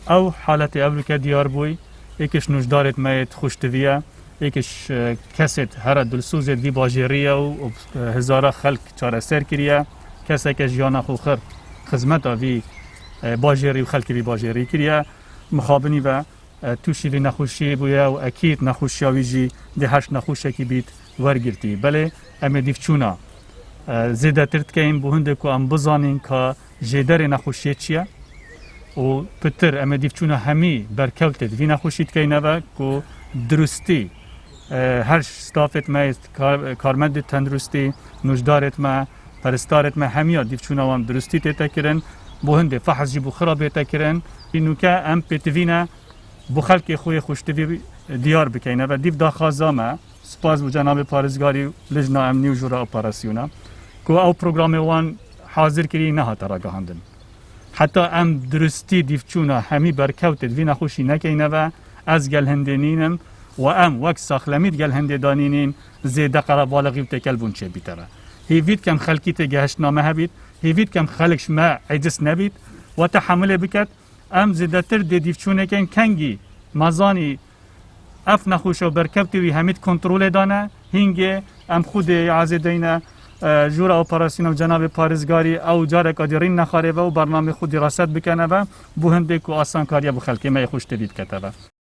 او حالت اول که دیار بوی یکیش نوشدارت مایت خوشتویه یکیش کست هر دلسوز دی باجریه و هزارا خلق چاره سر کریه کسی که جیانا خوخر خدمت آوی باجری و خلقی بی باجری کریه مخابنی و توشی وی نخوشی بویه و اکید نخوشی آوی جی ده هشت نخوشی که بیت ورگرتی بله اما دیفچونا زیده ترد که این بوهنده که ام بزانین که جدر نخوشی چیه و پتر اما دیفچونا همی برکوتد وی نخوشید که اینه که درستی هر ستافت ما کارمند تندرستی نوشدارت ما پرستارت ما همیا دیفچونا وام درستی تیتا کرن بوهنده فحص جی بخرابه تا کرن اینو که ام پتوینا بخلق خوی خوشتوی دیار بکنه و دیف داخازا ما سپاس بو جناب پارزگاری لجنه امنی و جورا اپراسیونا که او پروگرام وان حاضر کری نه ترا گهاندن حتی ام درستی دیفچونا همی برکوتد وی نخوشی نکنه و از گل هندینینم و ام وقت ساخلمید گل هنده دانینین زیده قرار بالغی بتکل بون چه بیتره هیوید کم خلقی تگهشت نامه هبید هیوید کم خلقش ما عجز نبید و تحمل بکد ام زیده تر دیفچونه کن کنگی مزانی اف نخوش و برکبتی وی همید کنترول دانه هنگه ام خود عزیزین جورا اپراسیون و جناب پارزگاری او جاره کادرین نخاره و برنامه خود راست بکنه و بوهنده که آسان کاریا بخلقی ما خوش تبید کتبه